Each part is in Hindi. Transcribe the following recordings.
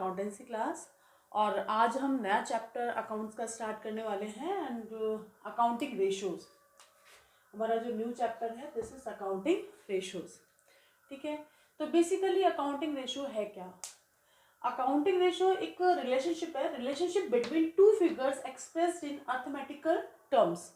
अकाउंटेंसी क्लास और आज हम नया चैप्टर अकाउंट्स का स्टार्ट करने वाले हैं एंड अकाउंटिंग रेशियोज। हमारा जो न्यू चैप्टर है दिस इज अकाउंटिंग रेशियोज। ठीक है, तो बेसिकली अकाउंटिंग रेशियो है क्या? अकाउंटिंग रेशियो एक रिलेशनशिप है, relationship between two figures expressed in arithmetical terms,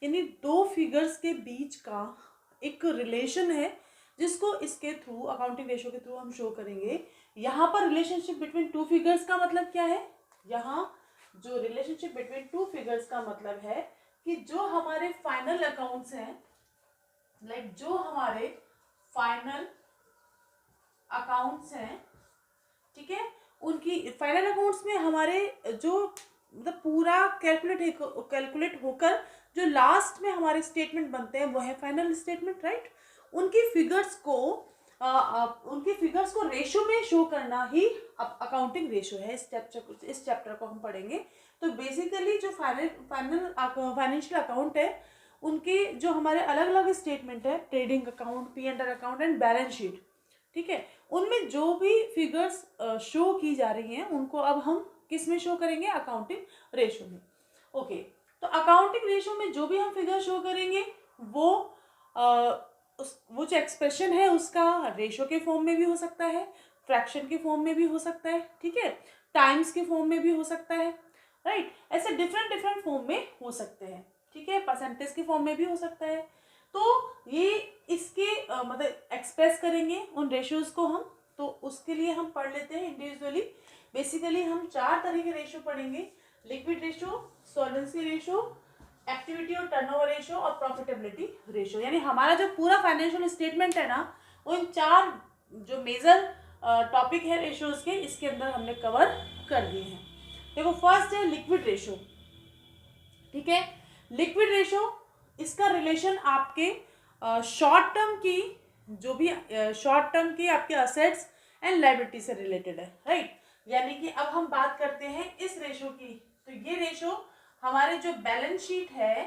यानी दो फिगर्स के बीच का एक रिलेशन है जिसको इसके थ्रू अकाउंटिंग रेशियो के थ्रू हम शो करेंगे। यहाँ पर रिलेशनशिप बिटवीन टू फिगर्स का मतलब क्या है? यहाँ जो रिलेशनशिप बिटवीन टू फिगर्स का मतलब है कि जो हमारे फाइनल अकाउंट्स हैं, जो हमारे फाइनल अकाउंट्स हैं, ठीक है, उनकी फाइनल अकाउंट्स में हमारे जो मतलब पूरा कैलकुलेट होकर जो लास्ट में हमारे स्टेटमेंट बनते हैं वो है फाइनल स्टेटमेंट, राइट। उनकी फिगर्स को रेशियो में शो करना ही अकाउंटिंग रेशियो है। इस चैप्टर को हम पढ़ेंगे। तो बेसिकली जो फाइनेंशियल अकाउंट है उनके जो हमारे अलग अलग स्टेटमेंट है, trading account, P&L account and balance sheet, ठीक है, उनमें जो भी फिगर्स शो की जा रही हैं उनको अब हम किस में शो करेंगे? अकाउंटिंग रेशियो में। ओके, तो अकाउंटिंग रेशियो में जो भी हम फिगर शो करेंगे वो जो एक्सप्रेशन है उसका रेशियो के फॉर्म में भी हो सकता है, फ्रैक्शन के फॉर्म में भी हो सकता है, ठीक है, टाइम्स के फॉर्म में भी हो सकता है, राइट। ऐसे डिफरेंट फॉर्म में हो सकते हैं, ठीक है, परसेंटेज के फॉर्म में भी हो सकता है। तो ये इसके मतलब एक्सप्रेस करेंगे उन रेशियोज को हम, तो उसके लिए हम पढ़ लेते हैं इंडिविजुअली। बेसिकली हम 4 तरह के रेशियो पढ़ेंगे: liquid ratio, solvency ratio, activity और टर्नओवर रेशियो और प्रॉफिटेबिलिटी रेशियो। यानी हमारा जो पूरा फाइनेंशियल स्टेटमेंट है ना, वो इन 4 जो मेजर टॉपिक है रेशियोज के, इसके अंदर हमने कवर कर दिए हैं। देखो, फर्स्ट है लिक्विड रेशियो, ठीक है। लिक्विड रेशियो, इसका रिलेशन आपके शॉर्ट टर्म की आपके असेट्स एंड लायबिलिटी से रिलेटेड है, राइट। यानी कि अब हम बात करते हैं इस रेशियो की, तो ये रेशियो हमारे जो बैलेंस शीट है,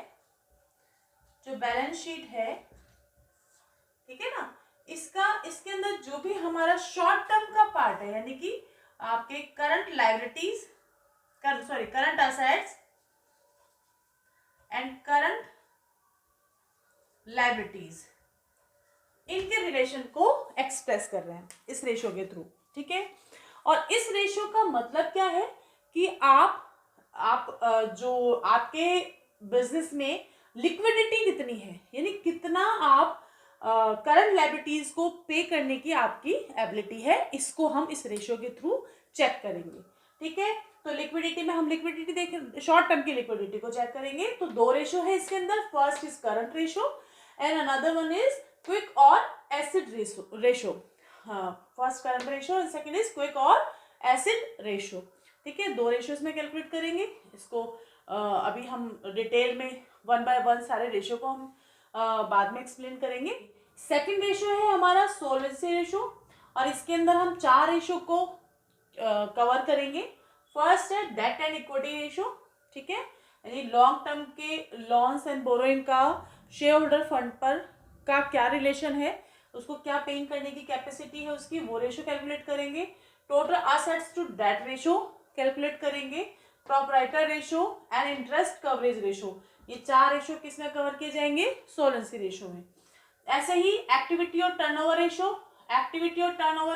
ठीक है ना, इसके अंदर जो भी हमारा शॉर्ट टर्म का पार्ट है, यानी कि आपके current assets and current liabilities, इनके रिलेशन को एक्सप्रेस कर रहे हैं इस रेशियो के थ्रू, ठीक है। और इस रेशियो का मतलब क्या है कि आप जो आपके बिजनेस में लिक्विडिटी कितनी है, यानी कितना आप करंट लायबिलिटीज को पे करने की आपकी एबिलिटी है, इसको हम इस रेशियो के थ्रू चेक करेंगे, ठीक है। तो लिक्विडिटी में हम लिक्विडिटी देखें, शॉर्ट टर्म की लिक्विडिटी को चेक करेंगे। तो 2 रेशियो है इसके अंदर, first is current ratio and another one is quick or acid ratio. First current ratio and second is quick or acid ratio, ठीक है। 2 रेशियोज में कैलकुलेट करेंगे इसको। अभी हम डिटेल में 1 बाय 1 सारे रेशियो को हम बाद में एक्सप्लेन करेंगे। सेकंड रेशियो है हमारा सॉल्वेंसी रेशियो और इसके अंदर हम 4 रेशियो को कवर करेंगे। फर्स्ट है डेट एंड इक्विटी रेशियो, ठीक है, यानी लॉन्ग टर्म के लोन्स एंड बोरोइंग का शेयर होल्डर फंड पर का क्या रिलेशन है, उसको क्या पेइंग करने की कैपेसिटी है उसकी, वो रेशियो कैलकुलेट करेंगे। Total assets to debt ratio calculate करेंगे। Proprietor ratio and interest coverage ratio, ये 4 रेशियो किसमें कवर किए जाएंगे? सॉल्वेंसी रेशियो में। ऐसे ही एक्टिविटी और टर्नओवर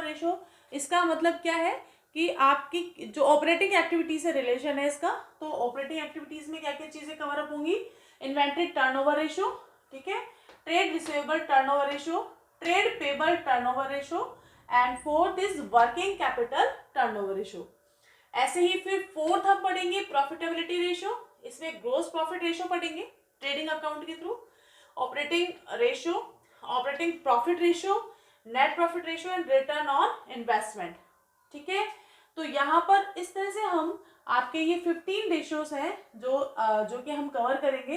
रेशियो, इसका मतलब क्या है कि आपकी जो ऑपरेटिंग एक्टिविटी से रिलेशन है इसका, तो ऑपरेटिंग एक्टिविटीज में क्या क्या चीजें कवर अप होंगी? इन्वेंटरी टर्नओवर रेशियो, ठीक है, trade receivable turnover ratio, trade payable turnover ratio and fourth is working capital turnover ratio. ऐसे ही फिर फोर्थ हम पढ़ेंगे प्रॉफिटेबिलिटी रेशियो, इसमें ग्रोस प्रॉफिट रेशियो पढ़ेंगे ट्रेडिंग अकाउंट के through, operating ratio, operating profit ratio, net profit ratio and return on investment, ठीक है। तो यहाँ पर इस तरह से हम आपके ये 15 रेशियोज हैं जो कि हम कवर करेंगे।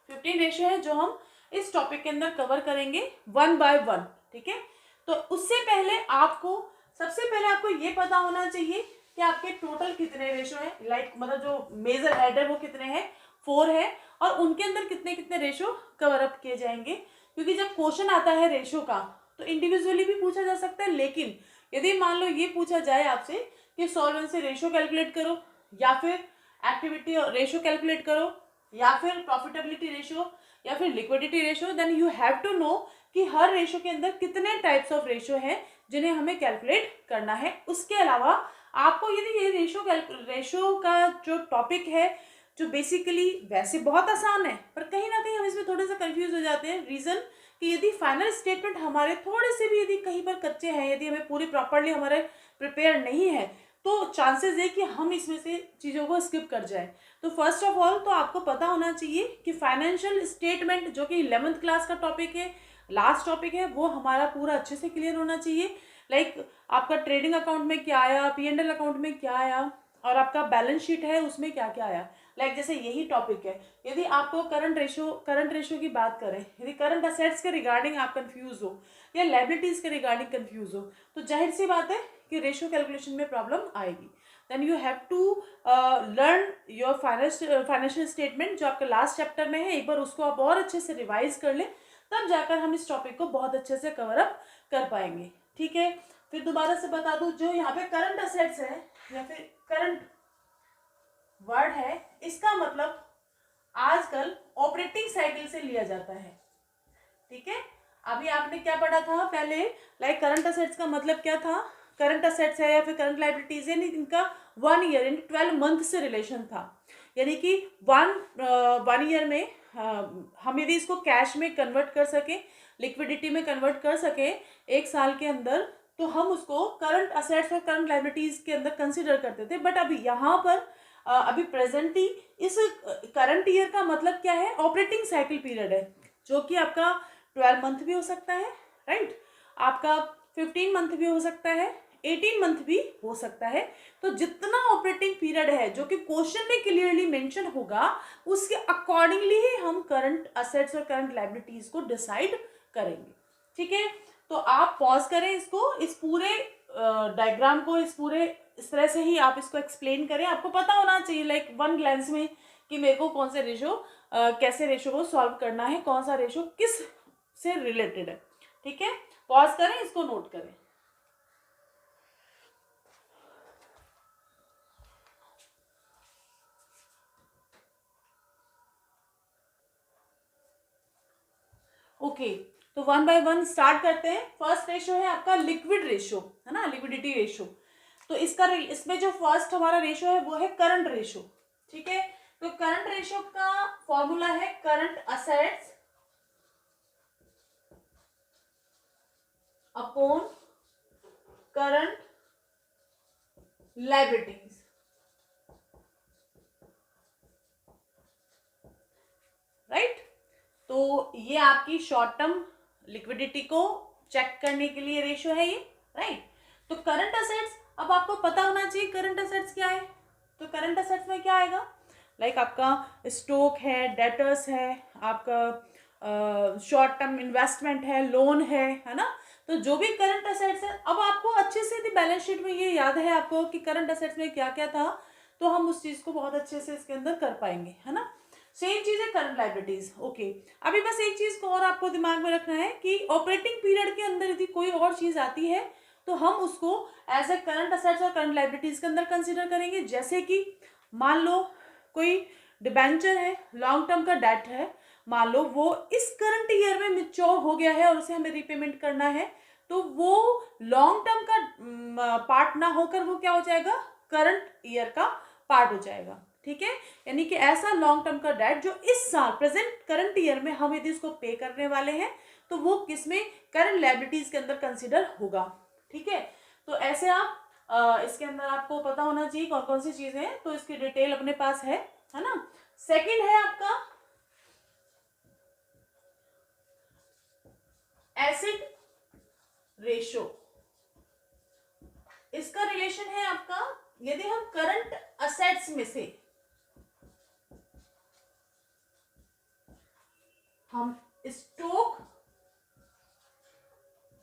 15 रेशियो है जो हम इस टॉपिक के अंदर कवर करेंगे 1 बाय 1, ठीक है। तो उससे पहले सबसे पहले आपको ये पता होना चाहिए कि आपके टोटल कितने रेशियो है, मतलब जो मेजर हेड है वो कितने हैं? 4 है, और उनके अंदर कितने कितने रेशियो कवर अप किए जाएंगे। क्योंकि जब क्वेश्चन आता है रेशियो का तो इंडिविजुअली भी पूछा जा सकता है, लेकिन यदि मान लो ये पूछा जाए आपसे कि सॉल्वेंसी रेशियो कैलकुलेट करो, या फिर एक्टिविटी रेशियो कैलकुलेट करो, या फिर प्रॉफिटेबिलिटी रेशियो, या फिर liquidity ratio, then you have to know कि हर रेशियो के अंदर कितने टाइप्स ऑफ रेशियो हैं जिन्हें हमें कैलकुलेट करना है। उसके अलावा आपको यदि ये रेशियो का जो टॉपिक है, जो बेसिकली वैसे बहुत आसान है, पर कहीं ना कहीं हम इसमें थोड़े से कंफ्यूज हो जाते हैं। रीजन कि यदि फाइनल स्टेटमेंट हमारे थोड़े से भी यदि कहीं पर कच्चे हैं, यदि हमें पूरी प्रॉपरली हमारे प्रिपेयर नहीं है, तो चांसेस है कि हम इसमें से चीज़ों को स्किप कर जाएं। तो फर्स्ट ऑफ ऑल तो आपको पता होना चाहिए कि फाइनेंशियल स्टेटमेंट जो कि 11th क्लास का टॉपिक है, लास्ट टॉपिक है, वो हमारा पूरा अच्छे से क्लियर होना चाहिए। लाइक आपका ट्रेडिंग अकाउंट में क्या आया, P&L अकाउंट में क्या आया, और आपका बैलेंस शीट है उसमें क्या क्या आया। जैसे यही टॉपिक है, यदि आपको करंट रेशियो की बात करें, यदि करंट असेट्स के रिगार्डिंग आप कंफ्यूज हो या लायबिलिटीज के रिगार्डिंग कंफ्यूज हो, तो जाहिर सी बात है कि रेशियो कैलकुलेशन में प्रॉब्लम आएगी। Then you have to learn your financial statement जो आपका लास्ट चैप्टर में है। एक बार उसको आप और अच्छे से रिवाइज कर लें, तब जाकर हम इस टॉपिक को बहुत अच्छे से कवर अप कर पाएंगे। ठीक है, फिर दोबारा से बता दूं, जो यहाँ पे करंट असेट्स है या फिर करंट वर्ड है, इसका मतलब आजकल ऑपरेटिंग साइकिल से लिया जाता है। ठीक है, अभी आपने क्या पढ़ा था पहले, करंट असेट्स का मतलब क्या था, करंट असेट्स है या फिर करंट लायबिलिटीज है, इनका 1 ईयर यानी 12 मंथ से रिलेशन था। यानी कि वन ईयर में हम यदि इसको कैश में कन्वर्ट कर सके, लिक्विडिटी में कन्वर्ट कर सके एक साल के अंदर, तो हम उसको करंट असेट्स और करंट लायबिलिटीज के अंदर कंसिडर करते थे। बट अभी यहाँ पर अभी प्रेजेंटली इस करंट ईयर का मतलब क्या है, ऑपरेटिंग साइकिल पीरियड है, जो कि आपका 12 मंथ भी हो सकता है, राइट, आपका 15 मंथ भी हो सकता है, 18 मंथ भी हो सकता है। तो जितना ऑपरेटिंग पीरियड है जो कि क्वेश्चन में क्लियरली मेंशन होगा, उसके अकॉर्डिंगली ही हम करंट असेट्स और करंट लायबिलिटीज को डिसाइड करेंगे। ठीक है, तो आप पॉज करें इसको, इस पूरे डायग्राम को, इस तरह से ही आप इसको एक्सप्लेन करें। आपको पता होना चाहिए वन ग्लैंस में कि मेरे को कौन से रेशो कैसे रेशो को सॉल्व करना है, कौन सा रेशो किस से रिलेटेड है। ठीक है, पॉज करें, इसको नोट करें। ओके, तो वन बाय वन स्टार्ट करते हैं। फर्स्ट रेशो है आपका लिक्विड रेशो, है ना, लिक्विडिटी रेशो। तो इसमें जो फर्स्ट हमारा रेशो है वो है करंट रेशो। ठीक है, तो करंट रेशो का फॉर्मूला है current assets upon current liabilities. Right, तो ये आपकी शॉर्ट टर्म लिक्विडिटी को चेक करने के लिए रेशो है ये, राइट। तो करंट असेट्स, अब आपको पता होना चाहिए करंट असेट्स क्या है। तो करंट असेट्स में क्या आएगा, आपका स्टॉक है, डेटर्स है, आपका शॉर्ट टर्म इन्वेस्टमेंट है, लोन है ना। तो जो भी करंट असेट्स है, अब आपको अच्छे से बैलेंस शीट में ये याद है आपको कि करंट असेट्स में क्या क्या था, तो हम उस चीज को बहुत अच्छे से इसके अंदर कर पाएंगे, है ना। सेम चीज है करंट लायबिलिटीज। ओके, अभी बस एक चीज को और आपको दिमाग में रखना है कि ऑपरेटिंग पीरियड के अंदर यदि कोई और चीज आती है तो हम उसको एज ए करंट असेट्स और करंट लायबिलिटीज के अंदर कंसिडर करेंगे। जैसे कि मान लो कोई डिबेंचर है, लॉन्ग टर्म का डेट है, मान लो वो इस करंट ईयर में मैच्योर हो गया है और उसे हमें रिपेमेंट करना है, तो वो लॉन्ग टर्म का पार्ट ना होकर वो क्या हो जाएगा, करंट ईयर का पार्ट हो जाएगा। ठीक है, यानी कि ऐसा लॉन्ग टर्म का डेट जो इस साल प्रेजेंट करंट ईयर में हम यदि इसको पे करने वाले हैं, तो वो किसमें, करंट लायबिलिटीज के अंदर कंसिडर होगा। ठीक है, तो ऐसे आप इसके अंदर आपको पता होना चाहिए कौन कौन सी चीजें हैं, तो इसकी डिटेल अपने पास है ना। सेकंड है आपका एसिड रेशो। इसका रिलेशन है आपका, यदि हम करंट असेट्स में से हम स्टॉक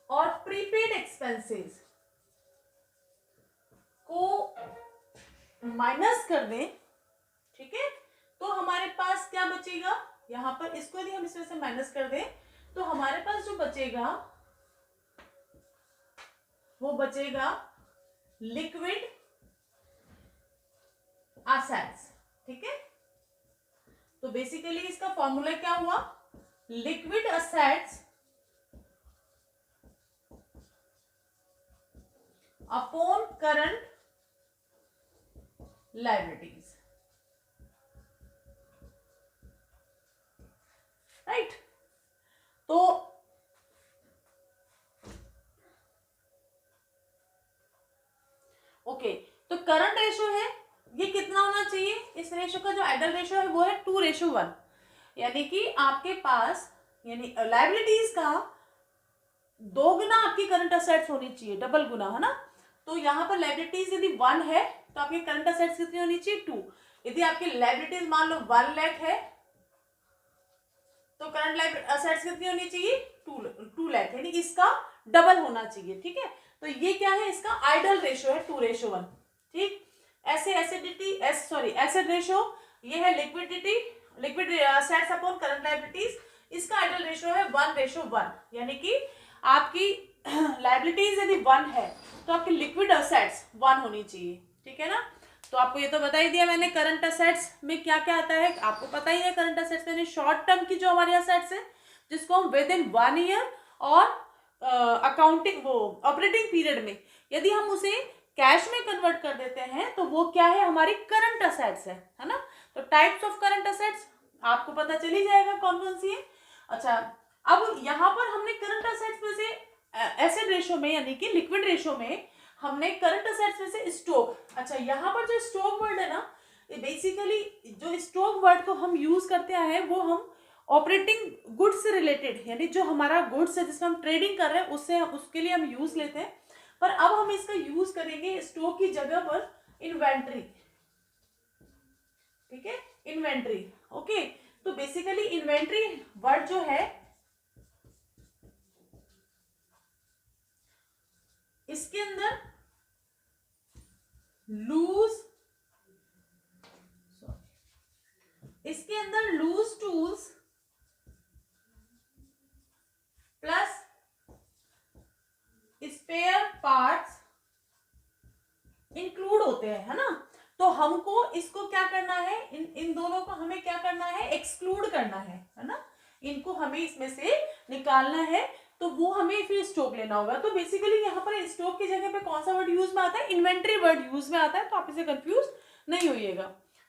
और प्रीपेड एक्सपेंसेस को माइनस कर दें, ठीक है, तो हमारे पास क्या बचेगा, यहां पर इसको यदि हम इसमें से माइनस कर दें तो हमारे पास जो बचेगा वो बचेगा लिक्विड असेट्स। ठीक है, तो बेसिकली इसका फॉर्मूला क्या हुआ, liquid assets upon current liabilities, right. तो ओके, तो करंट रेशो है ये कितना होना चाहिए, इस रेशो का जो आइडल रेशो है वो है 2:1, यानी कि आपके पास यानी लायबिलिटीज का 2 गुना आपकी करंट असेट्स होनी चाहिए, डबल गुना, है ना। तो यहाँ पर लायबिलिटीज यदि 1 है तो आपकी करंट असेट्स कितनी होनी चाहिए, 2। यदि आपकी लायबिलिटीज मान लो 1 लाख है तो करंट असेट्स कितनी होनी चाहिए, 2 लाख, यानी इसका डबल होना चाहिए। ठीक है, तो ये क्या है, इसका आइडल रेशो है 2:1। ठीक, ऐसे एसेट रेशो ये है liquid assets upon current liabilities, इसका आइडल रेशो है 1:1, यानी कि आपकी लायबिलिटीज यदि 1 है तो आपकी लिक्विड असेट्स 1 होनी चाहिए। ठीक है ना, तो आपको ये तो बता ही दिया मैंने करंट असेट्स में क्या क्या आता है, आपको पता ही है करंट असेट्स में शॉर्ट टर्म की जो हमारी असेट्स है जिसको हम विद इन 1 ईयर और अकाउंटिंग वो ऑपरेटिंग पीरियड में यदि हम उसे कैश में कन्वर्ट कर देते हैं तो वो क्या है, हमारी करंट असेट्स है ना। तो टाइप्स ऑफ करंट असेट्स आपको पता चल ही जाएगा कौन कौन सी है। अच्छा, अब यहाँ पर हमने करंट असेट्स में से एसेट रेशो में यानी कि लिक्विड रेशो में हमने करंट असेट्स में से स्टॉक, अच्छा यहाँ पर जो स्टॉक वर्ड है ना, बेसिकली जो स्टॉक वर्ड को हम यूज करते हैं वो हम ऑपरेटिंग गुड्स से रिलेटेड, यानी जो हमारा गुड्स है जिसमें हम ट्रेडिंग कर रहे हैं उससे उसके लिए हम यूज लेते हैं। पर अब हम इसका यूज करेंगे स्टॉक की जगह पर इन्वेंट्री। ठीक है, इन्वेंट्री। ओके, तो बेसिकली इन्वेंट्री वर्ड जो है इसके अंदर loose tools plus spare parts include होते हैं, है ना। तो हमको इसको क्या करना है, इन दोनों को हमें क्या करना है, एक्सक्लूड करना है ना, इनको हमें इसमें से निकालना है, तो वो हमें फिर स्टॉक लेना होगा। तो बेसिकली यहाँ पर स्टॉक की जगह पे कौन सा वर्ड यूज में आता है, इन्वेंट्री वर्ड यूज में आता है, तो आप इसे कंफ्यूज नहीं होइएगा,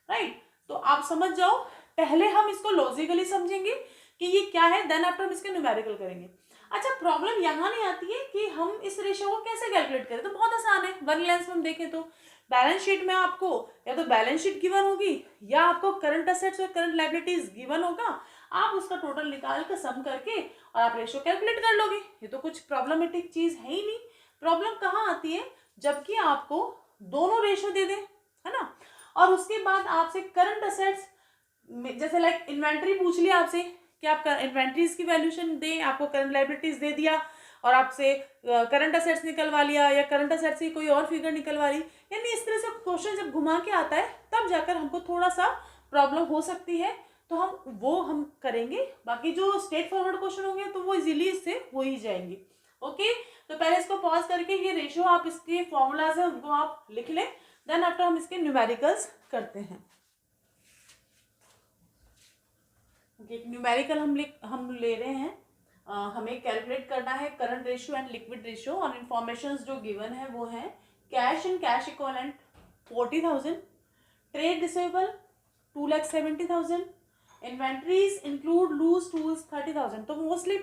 राइट। तो आप समझ जाओ, पहले हम इसको लॉजिकली समझेंगे कि ये क्या है, देन आफ्टर हम इसके न्यूमेरिकल करेंगे। अच्छा, प्रॉब्लम यहाँ नहीं आती है कि हम इस रेशो को कैसे कैलकुलेट करें, तो बहुत आसान है। वन लेंस में हम देखें तो बैलेंस शीट में आपको या तो बैलेंस शीट गिवन होगी या आपको करंट असेट्स और करंट लायबिलिटीज गिवन होगा, आप उसका टोटल निकाल कर सम करके और आप रेशो कैलकुलेट कर लोगे। ये तो कुछ प्रॉब्लमेटिक चीज है ही नहीं। प्रॉब्लम कहाँ आती है, जबकि आपको दोनों रेशो दे दे, है ना, और उसके बाद आपसे करंट असेट्स जैसे लाइक इन्वेंट्री पूछ लिया आपसे कि आप इन्वेंट्रीज की वैल्यूएशन दे, आपको करंट लायबिलिटीज दे दिया और आपसे करंट असेट्स निकलवा लिया या करंट असेट्स की कोई और फिगर निकलवा ली, यानी इस तरह से क्वेश्चन जब घुमा के आता है तब जाकर हमको थोड़ा सा प्रॉब्लम हो सकती है, तो हम करेंगे। बाकी जो स्ट्रेट फॉरवर्ड क्वेश्चन होंगे तो वो इजीली इससे हो ही जाएंगे। ओके, तो पहले इसको पॉज करके ये रेशो आप इसके फॉर्मूलाज है उनको आप लिख लें, देन आफ्टर हम इसके न्यूमेरिकल्स करते हैं। न्यूमेरिकल हम ले रहे हैं, हमें कैलकुलेट करना है current ratio and liquid ratio, और इन्फॉर्मेशन जो गिवन है वो है cash and cash equivalent 40,000, trade receivable 2,70,000, inventories include loose tools 30,000। तो मोस्टली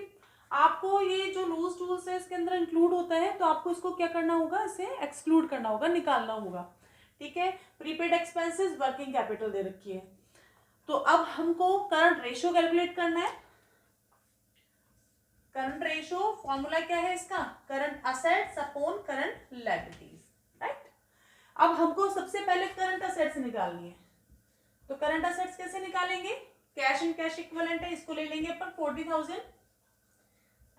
आपको ये जो लूज टूल्स है इसके अंदर इंक्लूड होता है, तो आपको इसको क्या करना होगा, इसे एक्सक्लूड करना होगा, निकालना होगा। ठीक है, प्रीपेड एक्सपेंसेस, वर्किंग कैपिटल दे रखी है। तो अब हमको करंट रेशियो कैलकुलेट करना है। करंट रेशियो फॉर्मूला क्या है इसका, current assets upon current liabilities, right. अब हमको सबसे पहले करंट असेट्स निकालनी है, तो करंट असेट्स कैसे निकालेंगे, कैश एंड कैश इक्विवेलेंट है, इसको ले लेंगे अपन 40,000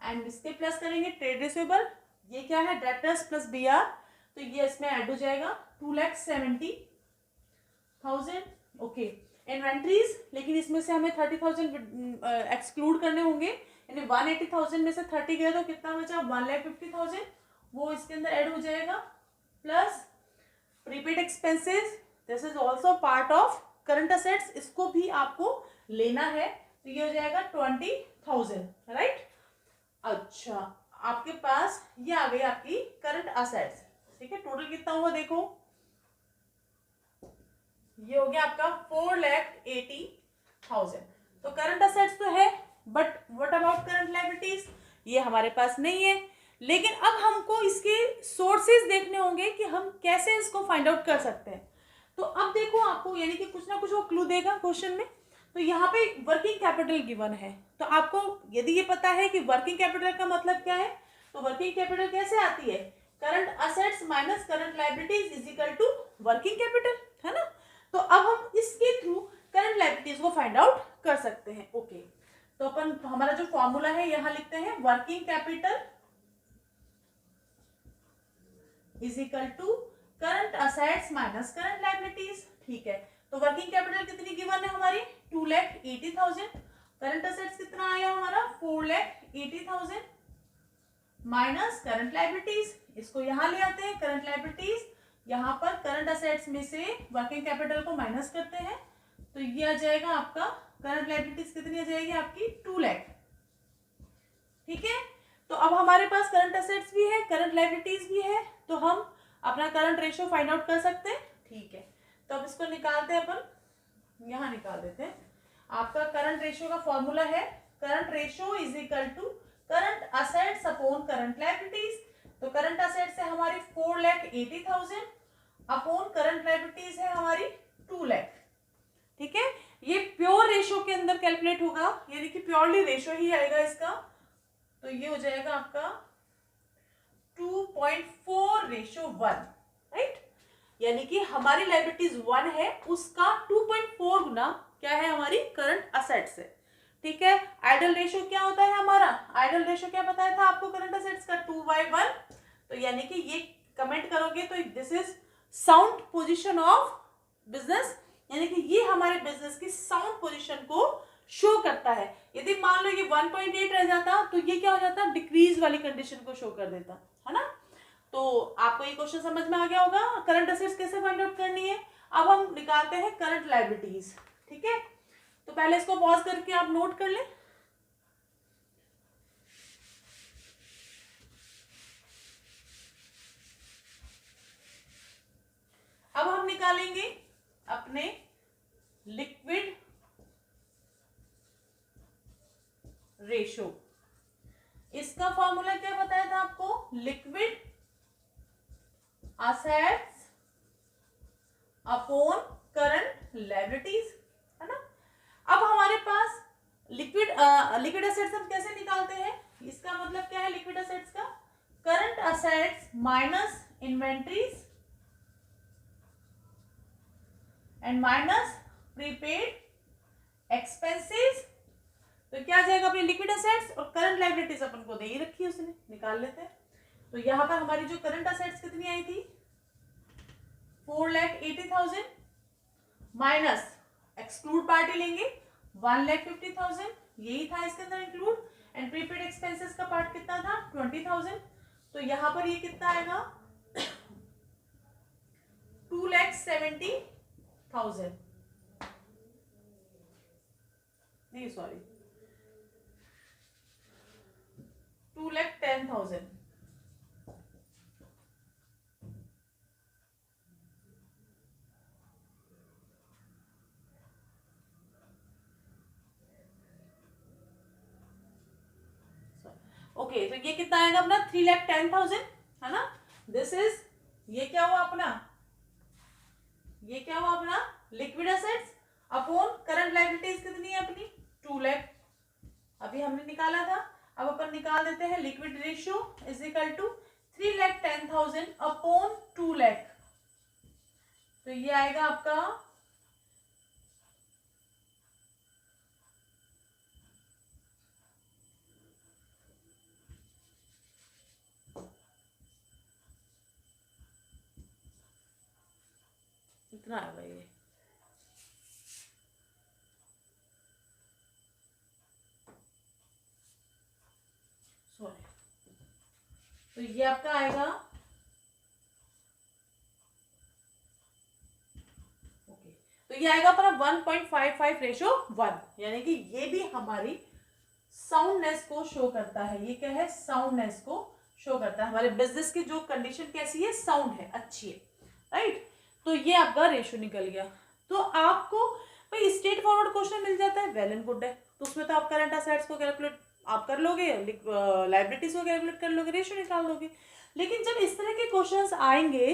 एंड इसके प्लस करेंगे ट्रेड रिसीवेबल, ये क्या है डेटर्स प्लस बीआर, तो ये इसमें ऐड हो जाएगा 2,70,000। ओके, इन्वेंट्रीज, लेकिन इसमें से हमें 30,000 एक्सक्लूड करने होंगे, यानी 180,000 में से 30 गए तो कितना बचा, 1,50,000, वो इसके अंदर ऐड हो जाएगा, plus prepaid expenses, this is also part of current assets, इसको भी आपको लेना है, तो ये हो जाएगा 20,000, राइट। अच्छा, आपके पास ये आ गई आपकी करंट असेट्स, ठीक है। टोटल कितना हुआ देखो, ये हो गया आपका 4,80,000। तो करंट असेट्स तो है, but what about current liabilities, ये हमारे पास नहीं है। लेकिन अब हमको इसके सोर्सेज देखने होंगे कि हम कैसे इसको फाइंड आउट कर सकते हैं। तो अब देखो आपको यानी कि कुछ ना कुछ वो क्लू देगा क्वेश्चन में। तो यहाँ पे वर्किंग कैपिटल गिवन है, तो आपको यदि ये पता है कि वर्किंग कैपिटल का मतलब क्या है, तो वर्किंग कैपिटल कैसे आती है, current assets minus current liabilities is equal to working capital, है ना। तो अब हम इसके थ्रू करंट लायबिलिटीज को फाइंड आउट कर सकते हैं। ओके, तो अपन हमारा जो फॉर्मूला है यहां लिखते हैं, working capital is equal to current assets minus current liabilities, ठीक है। तो वर्किंग कैपिटल कितनी गिवन है हमारी, 2,80,000, करंट असेट्स कितना आया हमारा 4,80,000 माइनस करंट लायबिलिटीज, इसको यहां ले आते हैं करंट लायबिलिटीज, यहां पर करंट असेट्स में से वर्किंग कैपिटल को माइनस करते हैं, तो ये आ जाएगा आपका करंट लायबिलिटीज कितनी आ जाएगी आपकी 2 लाख, ठीक है। तो अब हमारे पास करंट असेट्स भी है, करंट लायबिलिटीज भी है, तो हम अपना करंट रेशियो फाइंड आउट कर सकते हैं, ठीक है। तो अब इसको निकालते हैं अपन, यहां निकाल देते हैं। आपका करंट रेशियो का फॉर्मूला है, current ratio is equal to current assets upon current liabilities. तो करंट असेट्स है हमारी 4,80,000 अपॉन करंट लायबिलिटीज है हमारी 2 लाख, ठीक है। ये प्योर रेशियो के अंदर कैलकुलेट होगा, यानी कि प्योरली रेशियो ही आएगा इसका, तो ये हो जाएगा आपका 2.4:1, राइट। यानी कि हमारी लायबिलिटीज 1 है, उसका 2.4 गुना क्या है हमारी करंट असेट्स है, ठीक है। आइडल रेशियो क्या होता है हमारा, आइडल रेशियो क्या बताया था आपको करंट असेट्स का 2/1, तो यानी कि ये कमेंट करोगे तो this is sound position of business, यानी कि ये हमारे बिजनेस की साउंड पोजीशन को शो करता है। यदि मान लो ये 1.8 रह जाता तो ये क्या हो जाता, डिक्रीज वाली कंडीशन को शो कर देता, है ना। तो आपको ये क्वेश्चन समझ में आ गया होगा, करंट असेट्स कैसे फाइंड आउट करनी है। अब हम निकालते हैं करंट लायबिलिटीज, ठीक है। तो पहले इसको पॉज करके आप नोट कर लें। अब हम निकालेंगे अपने लिक्विड रेशो, इसका फॉर्मूला क्या बताया था आपको, liquid assets upon current liabilities, है ना। अब हमारे पास लिक्विड असेट्स हम कैसे निकालते हैं, इसका मतलब क्या है लिक्विड असेट्स का, current assets minus inventories and minus prepaid expenses. तो क्या आ जाएगा अपनी लिक्विड असेट्स, और करंट लायबिलिटीज अपन को दे ही रखी है उसने, निकाल लेते हैं। तो यहां पर हमारी जो करंट असेट्स कितनी आई थी 4,80,000 माइनस एक्सक्लूड पार्टी लेंगे 1,50,000, यही था इसके अंदर इंक्लूड, एंड प्रीपेड एक्सपेंसेस का पार्ट कितना था 20,000, तो यहां पर ये कितना आएगा 2,70,000, नहीं सॉरी 2,10,000, ओके। तो ये कितना आएगा अपना 3,10,000, है ना। दिस इज, ये क्या हुआ अपना, ये क्या हुआ अपना liquid assets upon current liabilities कितनी है अपनी 2 लाख, अभी हमने निकाला था। अब अपन निकाल देते हैं liquid ratio is equal to 3,10,000 upon 2 lakh, तो ये आएगा आपका इतना आएगा, ये सॉरी तो ये आपका आएगा तो ये आएगा अपना 1.55:1, यानी कि ये भी हमारी साउंडनेस को शो करता है। ये क्या है? साउंडनेस को शो करता है। हमारे बिजनेस की जो कंडीशन कैसी है? साउंड है, अच्छी है, राइट। तो ये आपका रेशो निकल गया। तो आपको भाई स्ट्रेट फॉरवर्ड क्वेश्चन मिल जाता है, वेल एंड गुड है। तो उसमें तो आप करंट असेट्स को कैलकुलेट आप कर लोगे, लाइबिलिटीज को कैलकुलेट कर लोगे, रेशो निकाल लोगे। लेकिन जब इस तरह के क्वेश्चंस आएंगे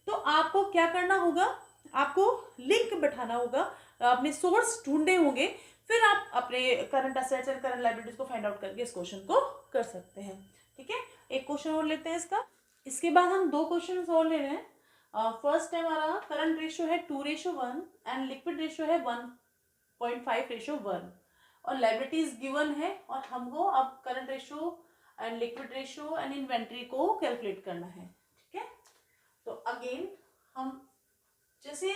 तो आपको क्या करना होगा? आपको लिंक बैठाना होगा, अपने सोर्स ढूंढने होंगे, फिर आप अपने current assets and current liabilities को फाइंड आउट करके इस क्वेश्चन को कर सकते हैं। ठीक है, एक क्वेश्चन और लेते हैं इसका। इसके बाद हम दो क्वेश्चन और ले रहे हैं। फर्स्ट है हमारा करंट रेशो है 2:1 एंड लिक्विड रेशो है 1.5:1 और लायबिलिटीज गिवन है और हमको अब current ratio and liquid ratio and inventory को कैलकुलेट करना है। ठीक है, तो अगेन हम जैसे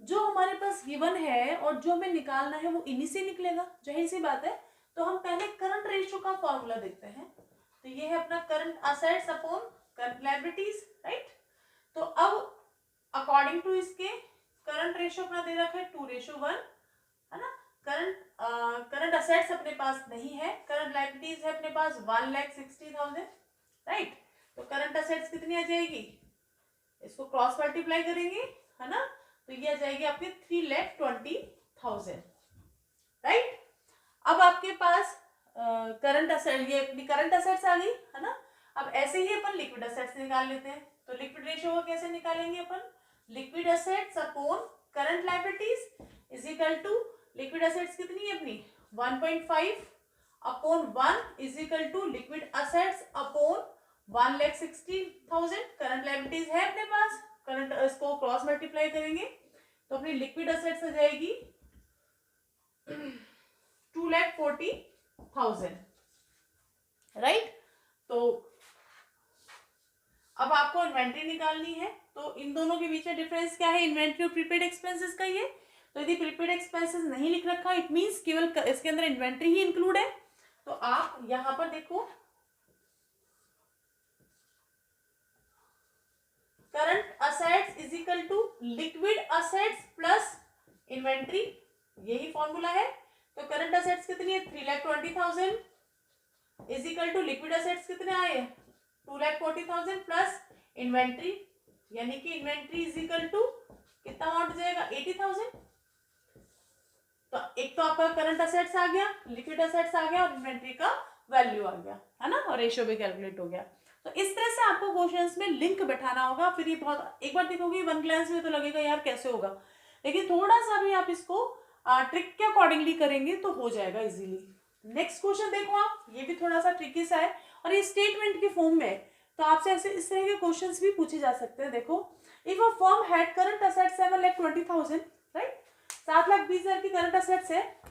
जो हमारे पास गिवन है और जो हमें निकालना है वो इन्हीं से निकलेगा, जाहिर सी बात है। तो हम पहले करंट रेशियो का फॉर्मूला देखते हैं। तो ये है अपना current assets upon current liabilities, right. तो अब अकॉर्डिंग टू इसके करंट रेशियो अपना दे रखा है 2:1, है ना। करंट असेट्स अपने पास नहीं है, करंट लायबिलिटीज है अपने पास 1,60,000, राइट। तो करंट असेट्स कितनी आ जाएगी? इसको क्रॉस मल्टीप्लाई करेंगे, है ना। तो ये आ जाएगी आपकी 3,20,000, राइट। अब आपके पास करंट असेट, ये करंट असेट्स आ गई, है ना। अब ऐसे ही अपन लिक्विड असेट्स निकाल लेते हैं। तो लिक्विड रेशियो को कैसे निकालेंगे अपन? Liquid assets upon current liabilities is equal to liquid assets कितनी है अपनी 1.5 upon 1 is equal to liquid assets upon 1,60,000। Current liabilities है अपने पास, करंट इसको क्रॉस मल्टीप्लाई करेंगे तो अपनी लिक्विड असेट्स आ जाएगी 2,40,000, राइट। तो अब आपको इन्वेंट्री निकालनी है। तो इन दोनों के बीच में डिफरेंस क्या है? इन्वेंट्री और प्रीपेड एक्सपेंसेस का ये। तो यदि प्रीपेड एक्सपेंसेस नहीं लिख रखा इट मींस केवल इसके अंदर इन्वेंट्री ही इंक्लूड है। तो आप यहां पर देखो current assets is equal to liquid assets plus inventory, यही फॉर्मूला है। तो करंट असेट्स कितनी है 3,20,000 is equal to liquid assets कितने आए 2,40,000 प्लस इन्वेंट्री, यानी कि इन्वेंट्री इज इक्वल टू कितना अमाउंट जाएगा 80,000। तो एक तो आपका करंट असेट्स आ गया, लिक्विड असेट्स आ गया और इन्वेंट्री का वैल्यू आ गया, है ना, और रेशियो भी कैलकुलेट हो गया। तो इस तरह से आपको क्वेश्चंस में लिंक बैठाना होगा। फिर ये बहुत एक बार देखोगे वन ग्लांस में तो लगेगा यार कैसे होगा, लेकिन थोड़ा सा भी आप इसको ट्रिक के अकॉर्डिंगली करेंगे तो हो जाएगा इजीली। नेक्स्ट क्वेश्चन देखो आप, ये भी थोड़ा सा ट्रिकी सा है और ये स्टेटमेंट के फॉर्म में है। तो आपसे ऐसे इस तरह के क्वेश्चंस भी पूछे जा सकते हैं। देखो, if a firm had current assets 7,20,000, right, 7,20,000 की करंट असेट्स है।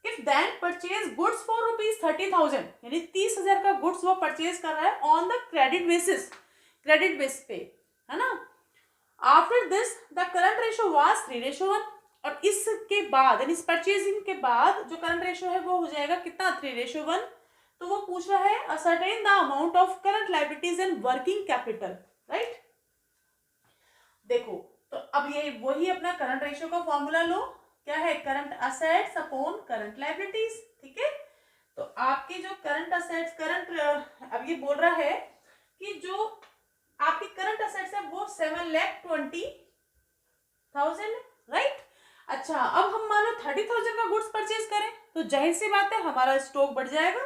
If then purchase goods for ₹30,000, यानी 30,000 का गुड्स वो परचेज कर रहा है on the credit basis, credit base पे, है ना। After this the current ratio was 3:1 और इसके बाद यानी इस परचेजिंग के बाद जो करंट रेशियो है वो हो जाएगा कितना 3:1। तो वो पूछ रहा है ascertain the amount of current liabilities and working capital, right. देखो, तो अब ये वही अपना करंट रेशियो का फॉर्मूला लो, क्या है current assets upon current liabilities, ठीक है। तो आपके जो करंट असेट्स अब ये बोल रहा है कि जो आपकी करंट असेट्स है वो 7,20,000, राइट। अच्छा, अब हम मानो 30,000 का गुड्स परचेज करें तो जाहिर सी बात है हमारा स्टॉक बढ़ जाएगा,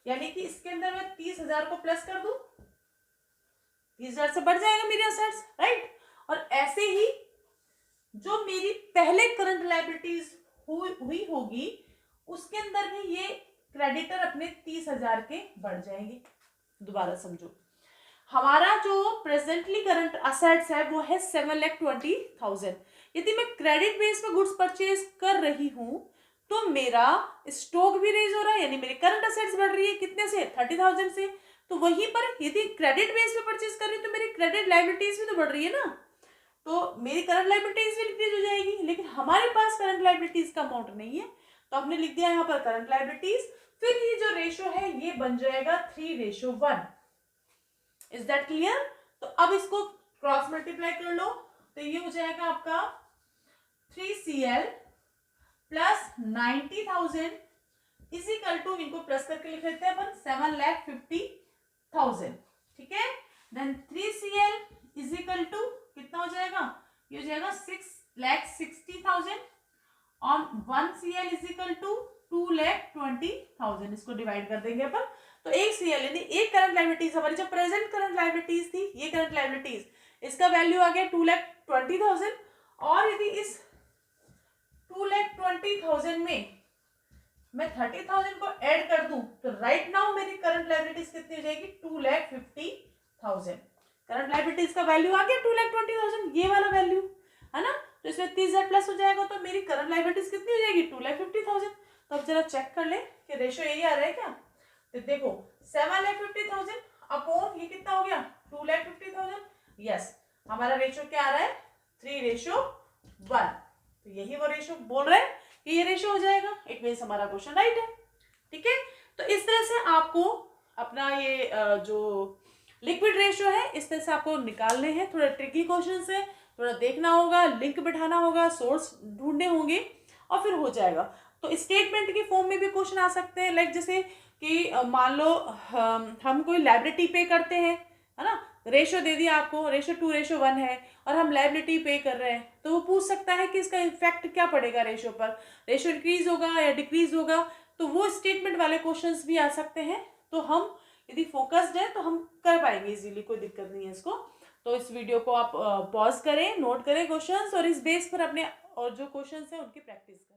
यानी कि इसके अंदर मैं 30,000 को प्लस कर दूं, 30,000 से बढ़ जाएगा मेरी असेट्स, राइट। और ऐसे ही जो मेरी पहले करंट लायबिलिटीज हुई होगी उसके अंदर भी ये क्रेडिटर अपने 30,000 के बढ़ जाएंगे। दोबारा समझो, हमारा जो प्रेजेंटली करंट असेट्स है वो है 7,20,000। यदि मैं क्रेडिट बेस पे गुड्स परचेज कर रही हूं तो मेरा स्टॉक भी रेज हो रहा है, यानी मेरी करंट असेट्स बढ़ रही है कितने से 30,000 से। तो वहीं पर यदि क्रेडिट बेस पे परचेज कर रही हूँ तो मेरी क्रेडिट लायबिलिटीज भी तो बढ़ रही है ना, तो मेरी करंट लायबिलिटीज भी इंक्रीज हो जाएगी। लेकिन हमारे पास करंट लायबिलिटीज का अमाउंट नहीं है तो हमने लिख दिया यहाँ पर करंट लायबिलिटीज। फिर ये जो रेशियो है ये बन जाएगा 3:1, इज दैट क्लियर? तो अब इसको क्रॉस मल्टीप्लाई कर लो, तो ये हो जाएगा आपका 3CL plus 90,000 is equal to, इनको प्लस करके लिख लेते हैं अपन 7,50,000, ठीक है। Then 3CL is equal to कितना हो जाएगा, ये हो जाएगा 6,60,000 और 1CL इज इक्वल टू 2,20,000, इसको डिवाइड कर देंगे अपन। तो एक CL यानी एक करंट लायबिलिटीज, हमारी जो प्रेजेंट करंट लायबिलिटीज थी, ये करंट लायबिलिटीज, इसका वैल्यू आ गया 2,20,000। और यदि इस 2,20,000 में मैं 30,000 को ऐड कर दूं, तो राइट नाउ मेरी करंट लायबिलिटीज कितनी हो जाएगी, 2,50,000। करंट लायबिलिटीज का वैल्यू आ गया 2,20,000, ये वाला वैल्यू है ना। तो इसमें 30,000 प्लस हो जाएगा, तो मेरी करंट लायबिलिटीज कितनी हो जाएगी, 2,50,000। तो अब जरा चेक कर ले कि रेशो यही आ रहा है क्या। तो देखो 7,50,000 अपॉन ये कितना हो गया, 2,50,000। यस, हमारा रेशो क्या आ रहा है, 3:1। तो यही वो रेशो बोल रहे हैं कि ये रेशो हो जाएगा, इट मीन्स हमारा क्वेश्चन राइट है, ठीक है। तो इस तरह से आपको अपना ये जो लिक्विड रेशो है, इस तरह से आपको निकालने हैं। थोड़ा ट्रिकी क्वेश्चन है, थोड़ा देखना होगा, लिंक बिठाना होगा, सोर्स ढूंढने होंगे और फिर हो जाएगा। तो स्टेटमेंट के फॉर्म में भी क्वेश्चन आ सकते हैं, लाइक जैसे कि मान लो हम कोई लायबिलिटी पे करते हैं, है ना, रेशो दे दिया आपको, रेशो 2:1 है और हम लायबिलिटी पे कर रहे हैं, तो वो पूछ सकता है कि इसका इफेक्ट क्या पड़ेगा रेशो पर, रेशो इंक्रीज होगा या डिक्रीज होगा। तो वो स्टेटमेंट वाले क्वेश्चंस भी आ सकते हैं। तो हम यदि फोकस्ड है तो हम कर पाएंगे इजीली, कोई दिक्कत नहीं है इसको। तो इस वीडियो को आप पॉज करें, नोट करें क्वेश्चंस और इस बेस पर अपने और जो क्वेश्चंस हैं उनकी प्रैक्टिस करें।